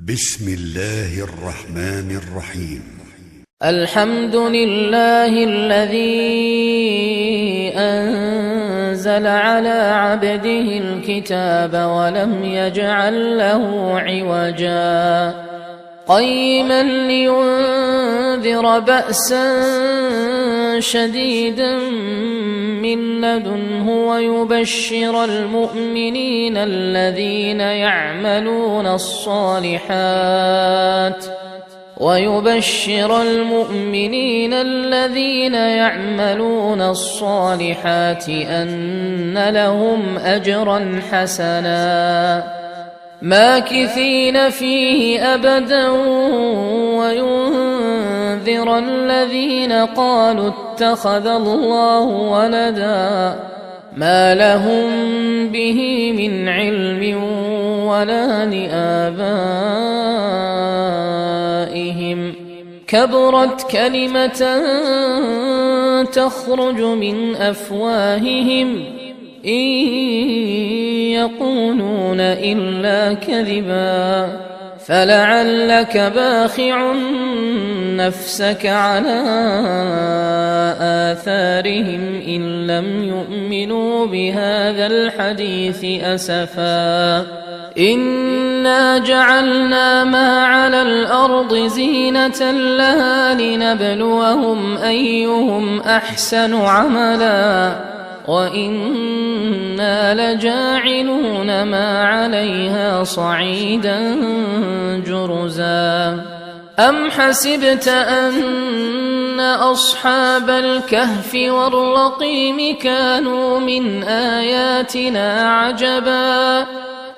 بسم الله الرحمن الرحيم. الحمد لله الذي أنزل على عبده الكتاب ولم يجعل له عوجا قيما لينذر بأسا شديدا من لدنه ويبشر المؤمنين الذين يعملون الصالحات أن لهم أجرا حسنا ماكثين فيه أبدا وينذر الذين قالوا اتخذ الله ولدا ما لهم به من علم ولا لآبائهم كبرت كلمة تخرج من أفواههم إن يقولون إلا كذبا فلعلك باخع نفسك على آثارهم إن لم يؤمنوا بهذا الحديث أسفا إنا جعلنا ما على الأرض زينة لها لنبلوهم أيهم أحسن عملا وإنا لجاعلون ما عليها صعيدا جرزا أم حسبت أن أصحاب الكهف والرقيم كانوا من آياتنا عجبا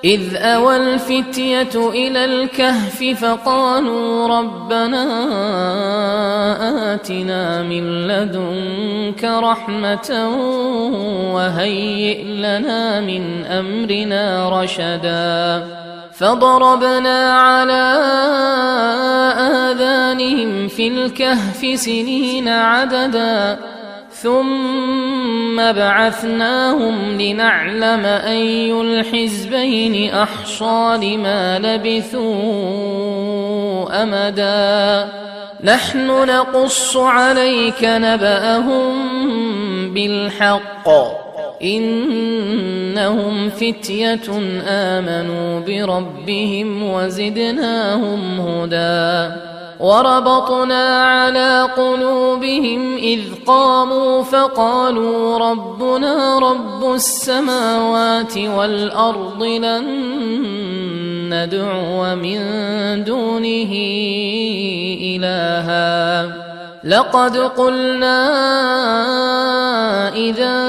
إذ أوى الفتية إلى الكهف فقالوا ربنا آتنا من لدنك رحمة وهيئ لنا من أمرنا رشدا فضربنا على آذانهم في الكهف سنين عددا ثم بعثناهم لنعلم أي الحزبين أحصى لما لبثوا أمدا نحن نقص عليك نبأهم بالحق إنهم فتية آمنوا بربهم وزدناهم هدى وربطنا على قلوبهم إذ قاموا فقالوا ربنا رب السماوات والأرض لن ندعو من دونه إلها لقد قلنا إذا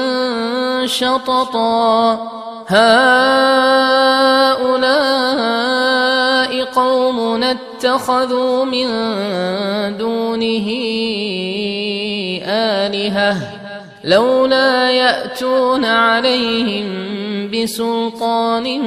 شططا هؤلاء قومنا اتخذوا من دونه آلهة لولا يأتون عليهم بسلطان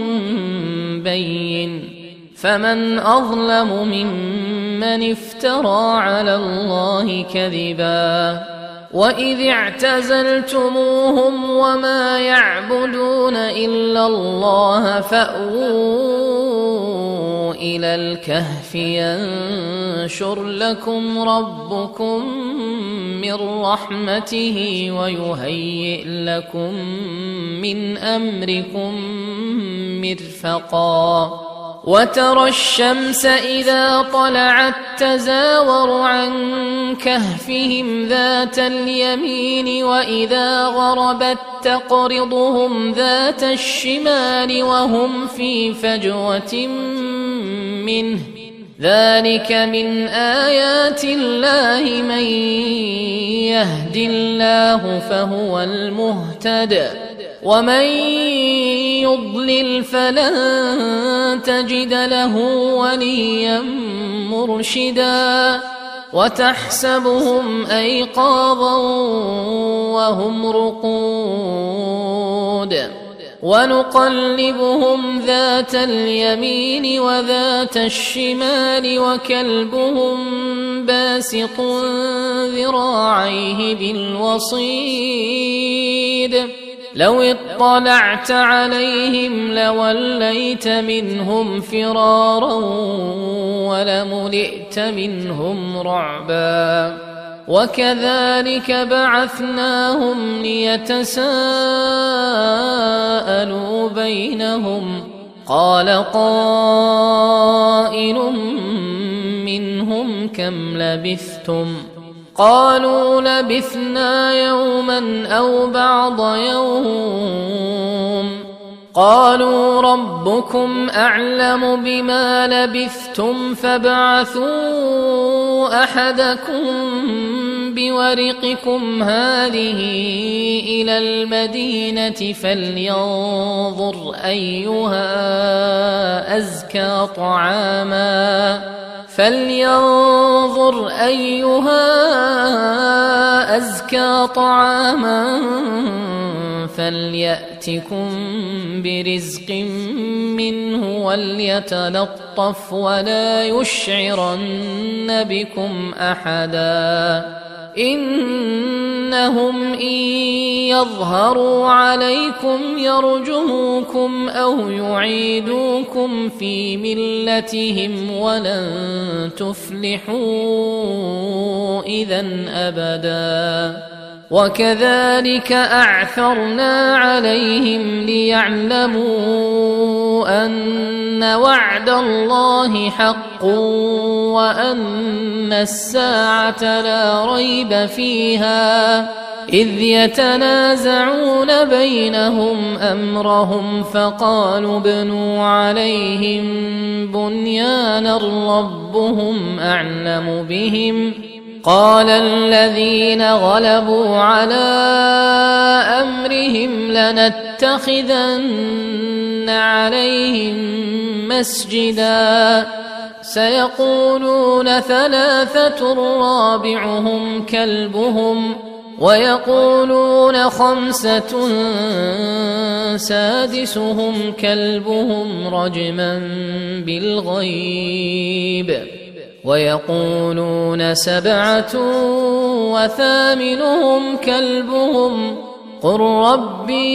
بين فمن أظلم ممن افترى على الله كذبا وإذ اعتزلتموهم وما يعبدون إلا الله فأووا إلى الكهف ينشر لكم ربكم من رحمته ويهيئ لكم من أمركم مرفقا وترى الشمس إذا طلعت تزاور عن كهفهم ذات اليمين وإذا غربت تقرضهم ذات الشمال وهم في فجوة منه ذلك من آيات الله من يهد الله فهو المهتد ومن يضلل فلن تجد له وليا مرشدا وتحسبهم أيقاظا وهم رقود ونقلبهم ذات اليمين وذات الشمال وكلبهم باسط ذراعيه بالوصيد لو اطلعت عليهم لوليت منهم فرارا ولملئت منهم رعبا. وكذلك بعثناهم ليتساءلوا بينهم قال قائل منهم كم لبثتم قالوا لبثنا يوما أو بعض يوم قالوا ربكم أعلم بما لبثتم فابعثوا أحدكم بورقكم هذه إلى المدينة فلينظر أيها أزكى طعاما فليأتكم برزق منه وليتلطف ولا يشعرن بكم أحدا إنهم إن يظهروا عليكم يرجموكم أو يعيدوكم في ملتهم ولن تفلحوا إذن أبدا. وكذلك أعثرنا عليهم ليعلموا أن وعد الله حق وأن الساعة لا ريب فيها إذ يتنازعون بينهم أمرهم فقالوا ابنوا عليهم بنيانا ربهم أعلم بهم قال الذين غلبوا على أمرهم لنتخذن عليهم مسجدا سيقولون ثلاثة رابعهم كلبهم ويقولون خمسة سادسهم كلبهم رجما بالغيب ويقولون سبعة وثامنهم كلبهم قل ربي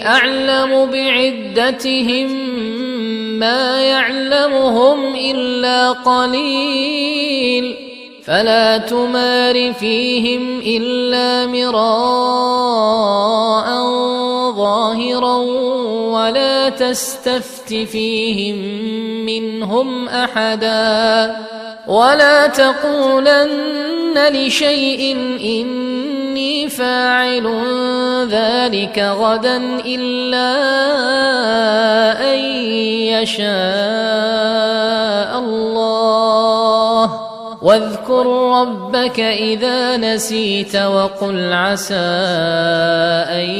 أعلم بعدتهم ما يعلمهم إلا قليل فلا تمار فيهم إلا مراء ظاهرا ولا تستفت فيهم منهم أحدا ولا تقولن لشيء إني فاعل ذلك غدا إلا أن يشاء الله واذكر ربك إذا نسيت وقل عسى أن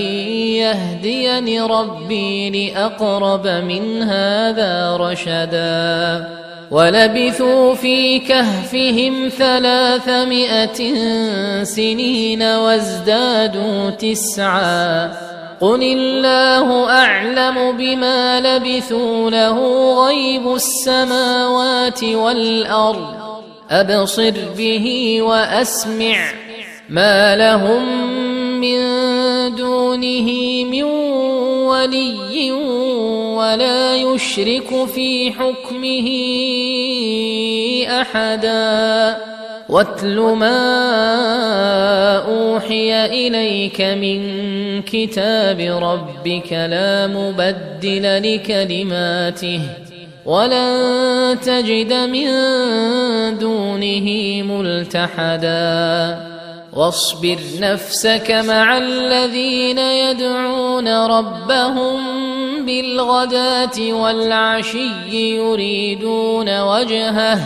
يهديني ربي لأقرب من هذا رشدا ولبثوا في كهفهم 300 سنين وازدادوا 9 قل الله أعلم بما لبثوا له غيب السماوات والأرض أبصر به وأسمع ما لهم من دونه من ولي ولا يشرك في حكمه أحدا واتل ما أوحي إليك من كتاب ربك لا مبدل لكلماته ولن تجد من دونه ملتحدا واصبر نفسك مع الذين يدعون ربهم بالغداة والعشي يريدون وجهه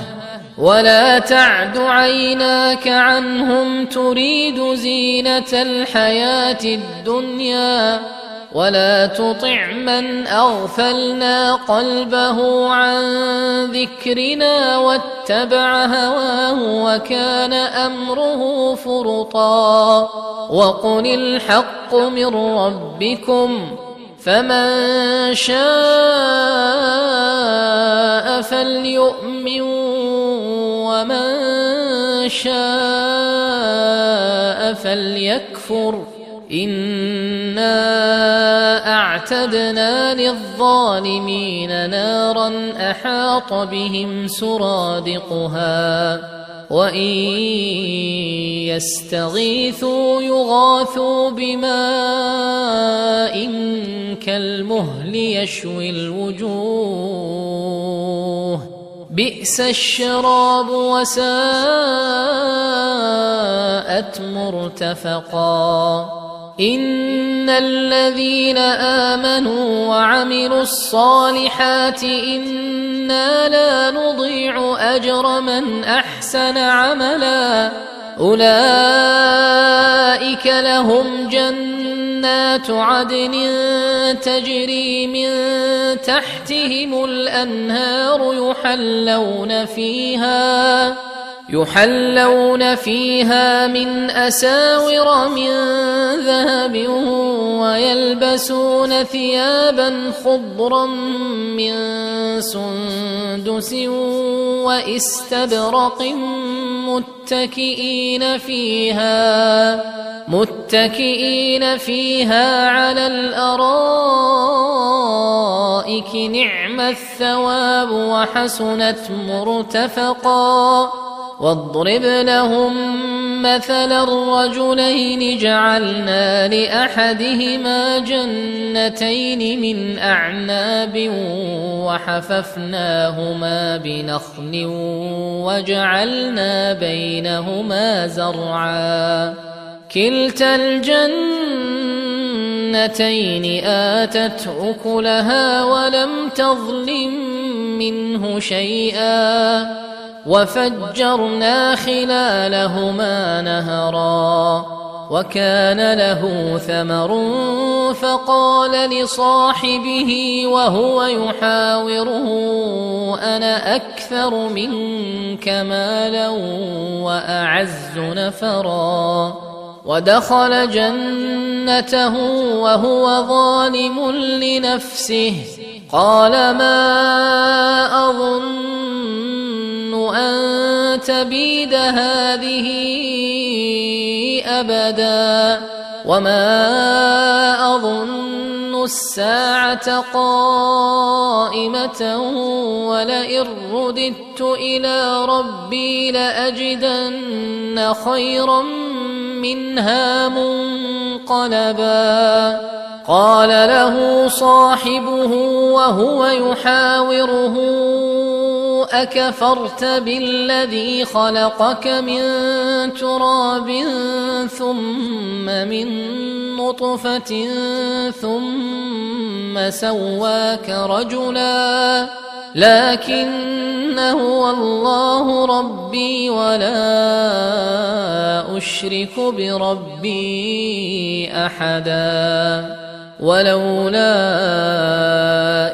ولا تعد عيناك عنهم تريد زينة الحياة الدنيا ولا تطع من أغفلنا قلبه عن ذكرنا واتبع هواه وكان أمره فرطا وقل الحق من ربكم فمن شاء فليؤمن ومن شاء فليكفر إنا أعتدنا للظالمين نارا أحاط بهم سرادقها وإن يستغيثوا يغاثوا بماء كالمهل يشوي الوجوه بئس الشراب وساءت مرتفقا إن الذين آمنوا وعملوا الصالحات إنا لا نضيع أجر من أحسن عملا أولئك لهم جنات عدن تجري من تحتهم الأنهار يحلون فيها من أساور من ذهب ويلبسون ثيابا خضرا من سندس وإستبرق متكئين فيها على الأرائك نعم الثواب وحسنت مرتفقا واضرب لهم مثلا الرجلين جعلنا لأحدهما جنتين من أعناب وحففناهما بنخل وجعلنا بينهما زرعا كلتا الجنتين آتت أكلها ولم تظلم منه شيئا وفجرنا خلالهما نهرا وكان له ثمر فقال لصاحبه وهو يحاوره أنا أكثر منك مالا وأعز نفرا ودخل جنته وهو ظالم لنفسه قال ما أظن أن تبيد هذه أبدا وما أظن الساعة قائمة ولئن رددت إلى ربي لأجدن خيرا منها منقلبا قال له صاحبه وهو يحاوره أكفرت بالذي خلقك من تراب ثم من نطفة ثم سواك رجلا لكن هو الله ربي ولا أشرك بربي أحدا ولولا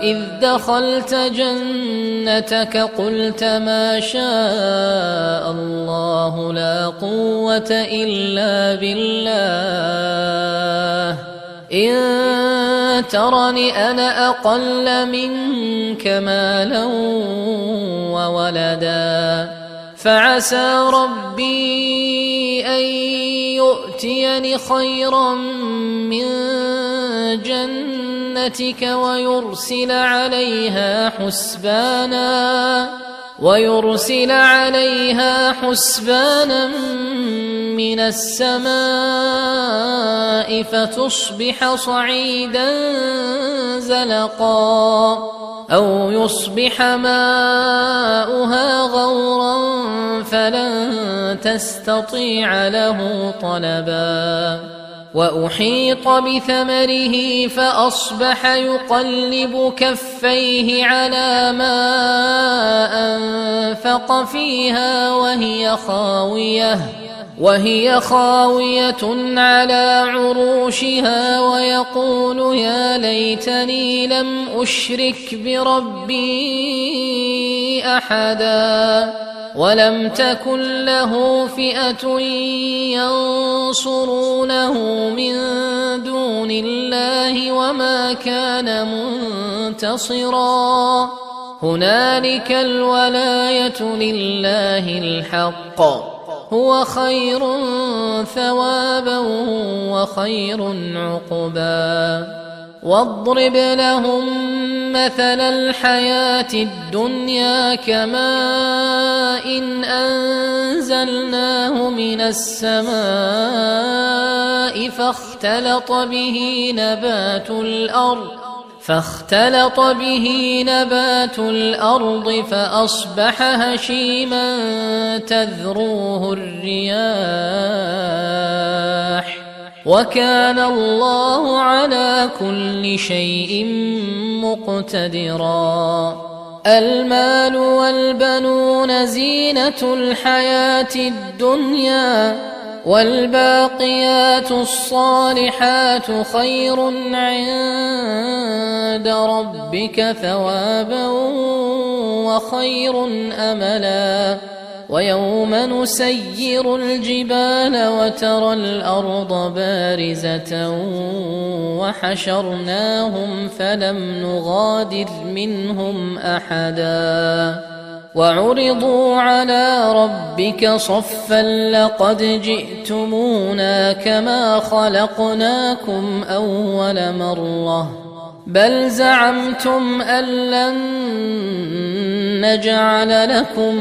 إذ دخلت جنتك قلت ما شاء الله لا قوة إلا بالله إن ترني أنا أقل منك مالا وولدا فعسى ربي أن يؤتيني خيرا من جنتك ويرسل عليها حسبانا من السماء فتصبح صعيدا زلقا أو يصبح ماؤها غورا فلن تستطيع له طلبا وأحيط بثمره فأصبح يقلب كفيه على ما أنفق فيها وهي خاوية على عروشها ويقول يا ليتني لم أشرك بربي أحدا ولم تكن له فئة ينصرونه من دون الله وما كان منتصرا هنالك الولاية لله الحق هو خير ثوابا وخير عقبا واضرب لهم مثل الحياة الدنيا كماء أنزلناه من السماء فاختلط به نبات الأرض فأصبح هشيما تذروه الرياح وكان الله على كل شيء مقتدرا المال والبنون زينة الحياة الدنيا والباقيات الصالحات خير عند ربك ثوابا وخير أملا ويوم نسير الجبال وترى الأرض بارزة وحشرناهم فلم نغادر منهم أحدا وعرضوا على ربك صفا لقد جئتمونا كما خلقناكم أول مرة بل زعمتم أن لن نجعل لكم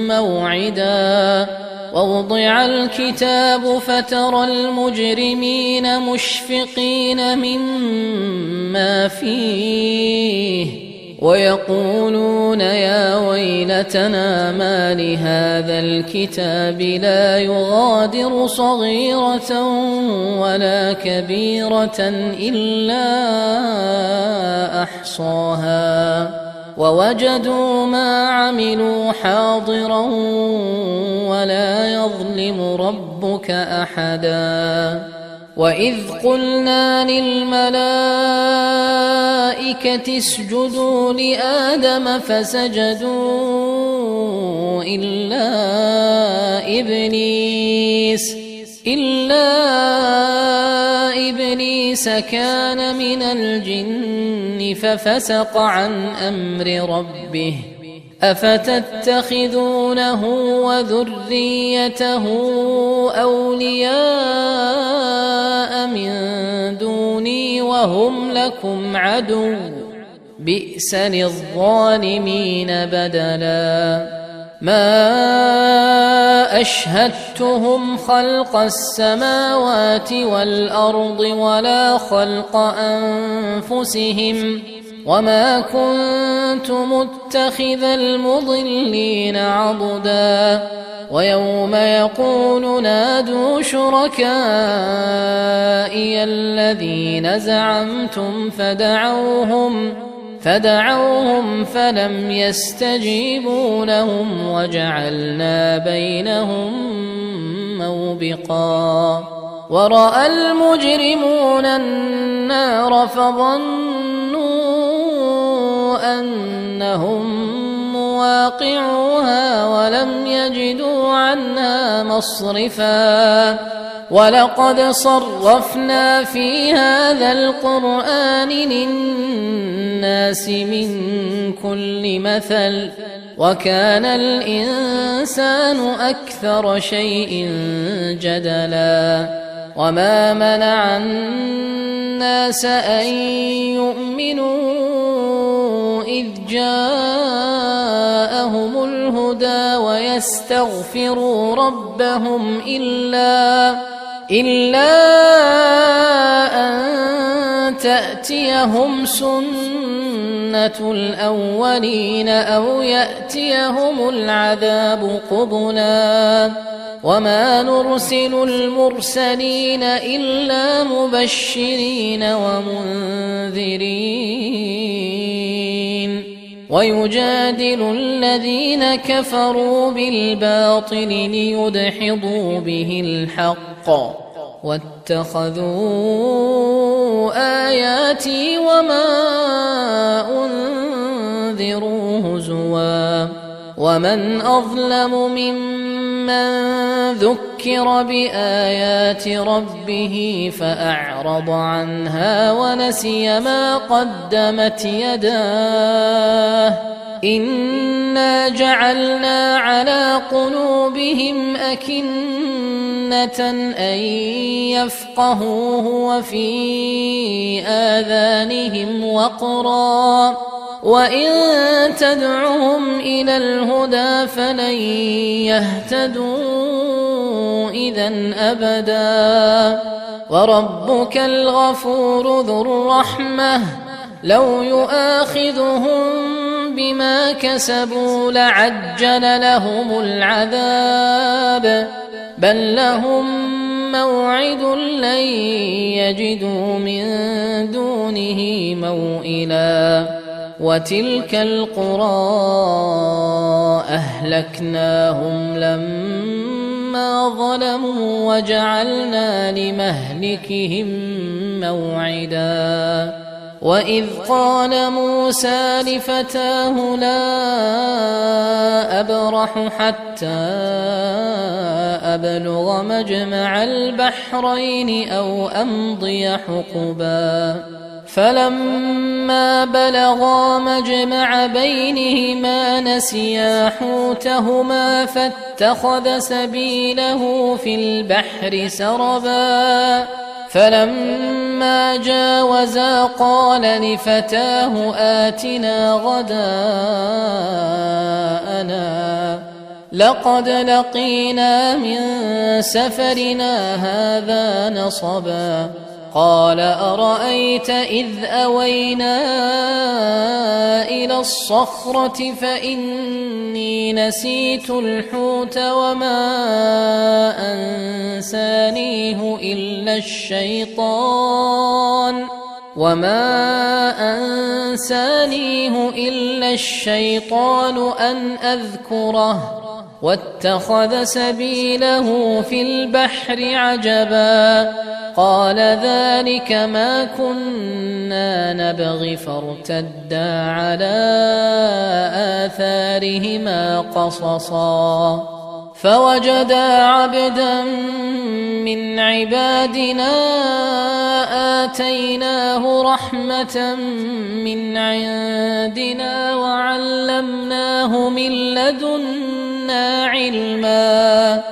موعدا ووضع الكتاب فترى المجرمين مشفقين مما فيه ويقولون يا ويلتنا ما لهذا الكتاب لا يغادر صغيرة ولا كبيرة إلا أحصاها ووجدوا ما عملوا حاضرا ولا يظلم ربك أحدا وإذ قلنا للملائكة اسجدوا لآدم فسجدوا إلا إبليس كان من الجن ففسق عن أمر ربه أفتتخذونه وذريته أولياء من دوني وهم لكم عدو بئس للظالمين بدلا ما أشهدتهم خلق السماوات والأرض ولا خلق أنفسهم وما كنت متخذ المضلين عضدا ويوم يقول نادوا شركائي الذين زعمتم فدعوهم فلم يستجيبوا لهم وجعلنا بينهم موبقا ورأى المجرمون النار فظنوا أنهم مواقعوها ولم يجدوا عنها مصرفا ولقد صرفنا في هذا القرآن للناس من كل مثل وكان الإنسان أكثر شيء جدلا وما منع الناس أن يؤمنوا إذ جاءهم الهدى ويستغفروا ربهم إلا أن تأتيهم سنة الأولين أو يأتيهم العذاب قبلا وما نرسل المرسلين إلا مبشرين ومنذرين ويجادل الذين كفروا بالباطل ليدحضوا به الحق واتخذوا آياتي وما أنذروا هزوا ومن أظلم ممن ذكر بآيات ربه فأعرض عنها ونسي ما قدمت يداه إنا جعلنا على قلوبهم أكنة أن يفقهوه وفي آذانهم وقرا وإن تدعهم إلى الهدى فلن يهتدوا إذا أبدا وربك الغفور ذو الرحمة لو يؤاخذهم بما كسبوا لعجل لهم العذاب بل لهم موعد لن يجدوا من دونه موئلا وتلك القرى أهلكناهم لما ظلموا وجعلنا لمهلكهم موعدا وإذ قال موسى لفتاه لا أبرح حتى أبلغ مجمع البحرين أو أمضي حقبا فلما بلغا مجمع بينهما نسيا حوتهما فاتخذ سبيله في البحر سربا فلما جاوزا قال لفتاه آتنا غداءنا لقد لقينا من سفرنا هذا نصبا قال أرأيت إذ أوينا إلى الصخرة فإني نسيت الحوت وما أنسانيه إلا الشيطان أن أذكره واتخذ سبيله في البحر عجبا قال ذلك ما كنا نبغي فارتدا على آثارهما قصصا فوجدا عبدا من عبادنا آتيناه رحمة من عندنا وعلمناه من لدنا علما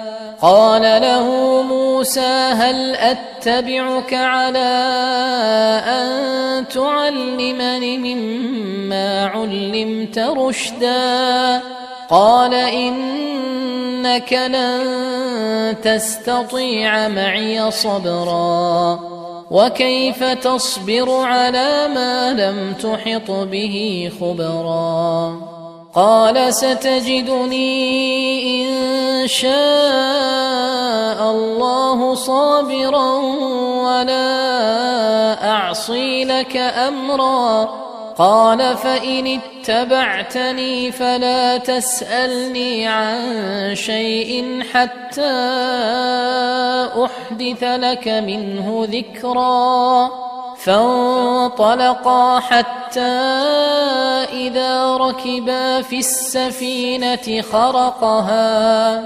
قال له موسى هل أتبعك على أن تعلمني مما علمت رشدا قال إنك لن تستطيع معي صبرا وكيف تصبر على ما لم تحط به خبرا قال ستجدني إن شاء الله صابرا ولا أعصي لك أمرا قال فإن اتبعتني فلا تسألني عن شيء حتى أحدث لك منه ذكرا فانطلقا حتى إذا ركبا في السفينة خرقها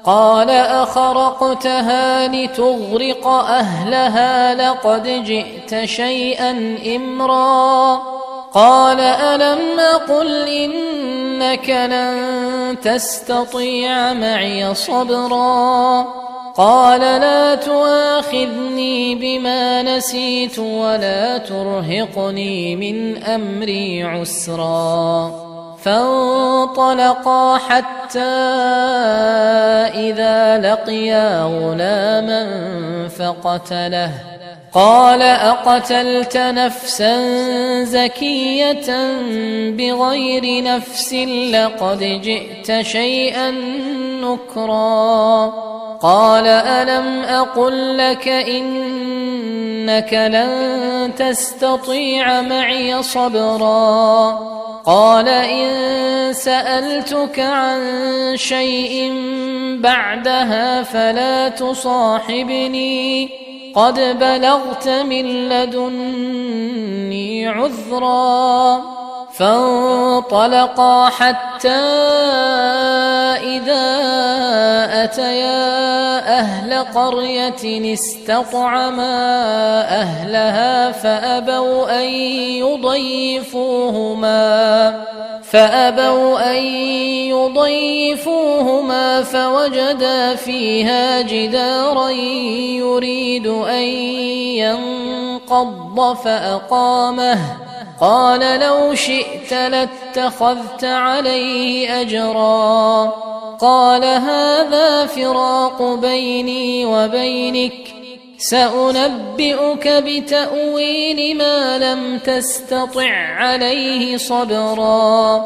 قال أخرقتها لتغرق أهلها لقد جئت شيئا إمرا قال ألم أقل إنك لن تستطيع معي صبرا قال لا تؤاخذني بما نسيت ولا ترهقني من أمري عسرا فانطلقا حتى إذا لقيا غلاما فقتله قال أقتلت نفسا زكية بغير نفس لقد جئت شيئا نكرا قال ألم أقل لك إنك لن تستطيع معي صبرا قال إن سألتك عن شيء بعدها فلا تصاحبني قد بلغت من لدني عذرا فانطلقا حتى إذا أتيا أهل قرية استطعما أهلها فأبوا أن يضيفوهما فأبوا أن يضيفوهما فوجدا فيها جدارا يريد أن ينقض فأقامه قال لو شئت لاتخذت عليه أجرا قال هذا فراق بيني وبينك سأنبئك بتأويل ما لم تستطع عليه صبرا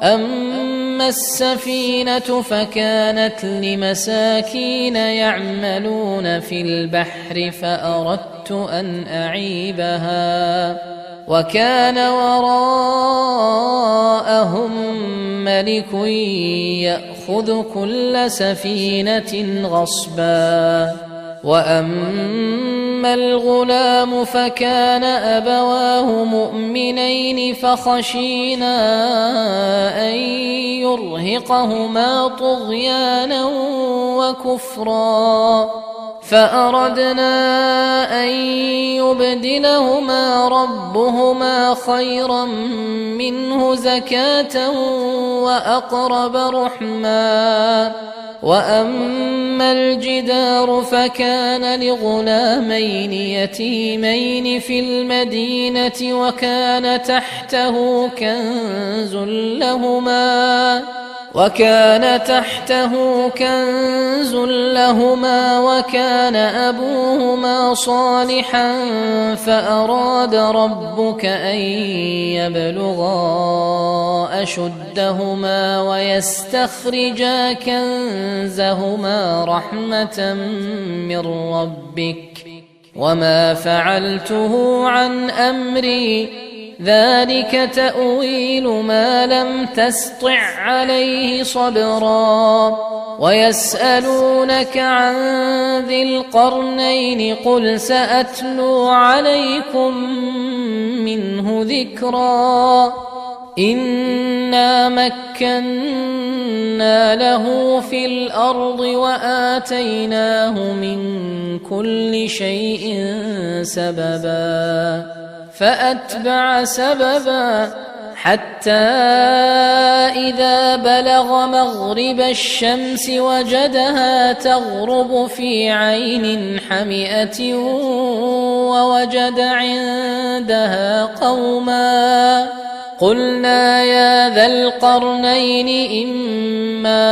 أما السفينة فكانت لمساكين يعملون في البحر فأردت أن أعيبها وكان وراءهم ملك يأخذ كل سفينة غصبا وأما الغلام فكان أبواه مؤمنين فخشينا أن يرهقهما طغيانا وكفرا فأردنا أن يبدلهما ربهما خيرا منه زكاة وأقرب رحما وأما الجدار فكان لغلامين يتيمين في المدينة وكان تحته كنز لهما وكان أبوهما صالحا فأراد ربك أن يبلغا أشدهما ويستخرجا كنزهما رحمة من ربك وما فعلته عن أمري ذلك تأويل ما لم تسطع عليه صبرا ويسألونك عن ذي القرنين قل سأتلو عليكم منه ذكرا إنا مكنا له في الأرض وآتيناه من كل شيء سببا فأتبع سببا حتى إذا بلغ مغرب الشمس وجدها تغرب في عين حمئة ووجد عندها قوما قلنا يا ذا القرنين إما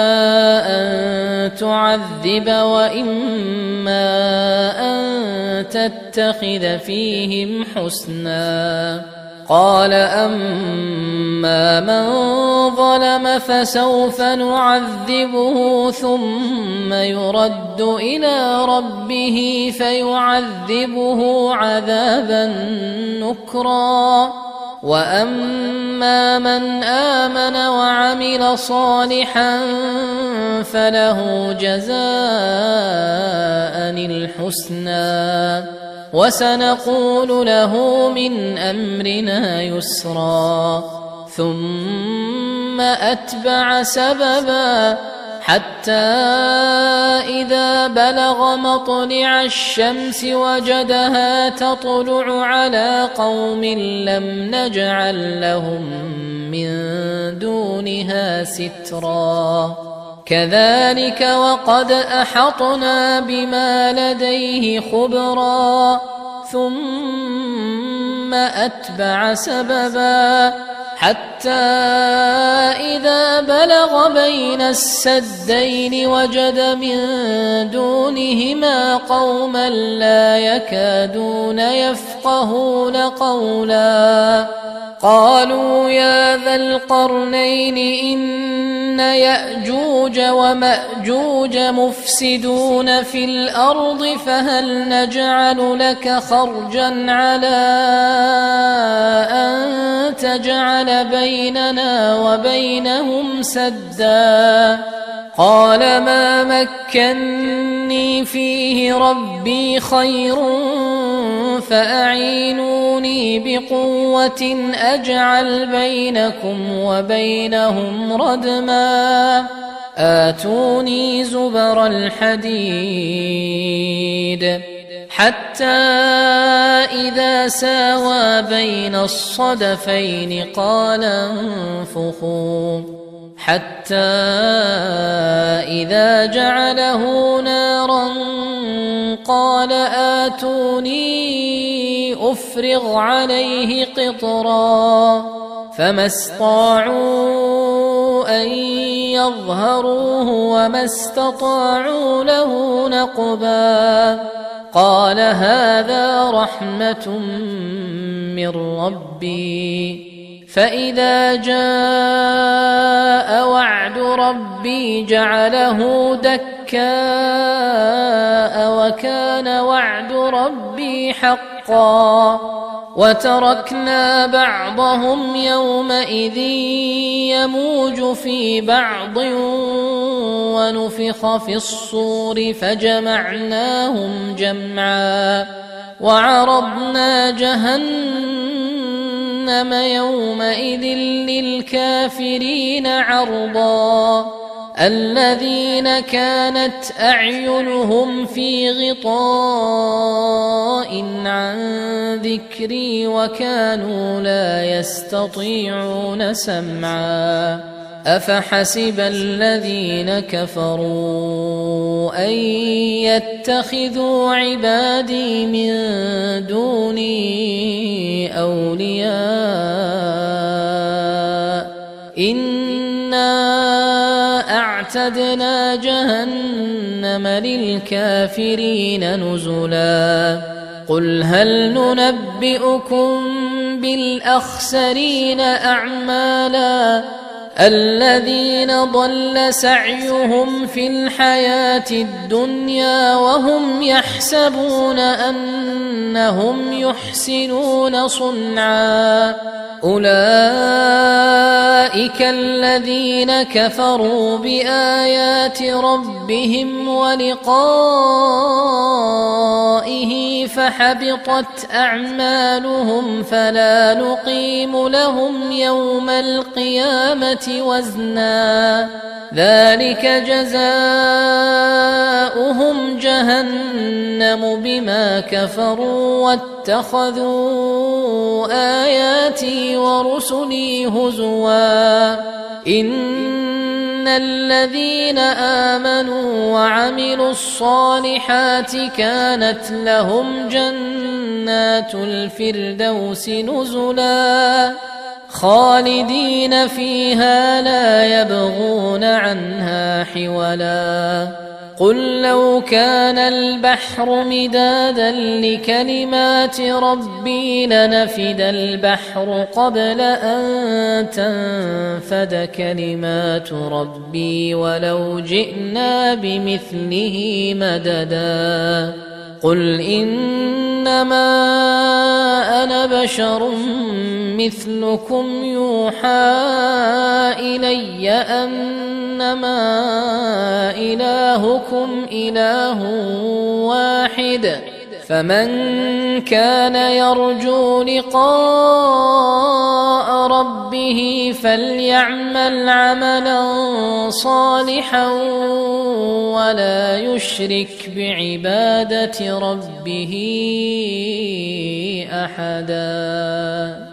أن تعذب وإما أن تتخذ فيهم حسنا قال أما من ظلم فسوف نعذبه ثم يرد إلى ربه فيعذبه عذابا نكرا وأما من آمن وعمل صالحا فله جزاء الحسنى وسنقول له من أمرنا يسرا ثم أتبع سببا حتى إذا بلغ مطلع الشمس وجدها تطلع على قوم لم نجعل لهم من دونها سترا كذلك وقد أحطنا بما لديه خبرا ثم أتبع سببا حتى إذا بلغ بين السدين وجد من دونهما قوما لا يكادون يفقهون قولا قالوا يا ذا القرنين إن يأجوج ومأجوج مفسدون في الأرض فهل نجعل لك خرجا على أن تجعل بيننا وبينهم سدا قال ما مكني فيه ربي خير فأعينوني بقوة أجعل بينكم وبينهم ردما آتوني زبر الحديد حتى إذا ساوى بين الصدفين قال انفخوا حتى إذا جعله نارا قال آتوني أفرغ عليه قطرا فما استطاعوا أن يظهروه وما استطاعوا له نقبا قال هذا رحمة من ربي فإذا جاء وعد ربي جعله دكاء وكان وعد ربي حقا وتركنا بعضهم يومئذ يموج في بعض ونفخ في الصور فجمعناهم جمعا وعرضنا جهنم يومئذ للكافرين عرضا الذين كانت أعينهم في غطاء عن ذكري وكانوا لا يستطيعون سمعا أفحسب الذين كفروا أن يتخذوا عبادي من دوني أولياء إنا أعتدنا جهنم للكافرين نزلا قل هل ننبئكم بالأخسرين أعمالا الذين ضل سعيهم في الحياة الدنيا وهم يحسبون أنهم يحسنون صنعا أولئك الذين كفروا بآيات ربهم ولقائه فحبطت أعمالهم فلا نقيم لهم يوم القيامة وزنا ذلك جزاؤهم جهنم بما كفروا واتخذوا آياتي ورسلي هزوا إن الذين آمنوا وعملوا الصالحات كانت لهم جنات الفردوس نزلا خالدين فيها لا يبغون عنها حولا قل لو كان البحر مدادا لكلمات ربي لنفد البحر قبل أن تنفد كلمات ربي ولو جئنا بمثله مددا قل إنما أنا بشر مثلكم يوحى إلي أنما إلهكم إله واحد فمن كان يرجو لقاء ربه فليعمل عملا صالحا ولا يشرك بعبادة ربه أحدا.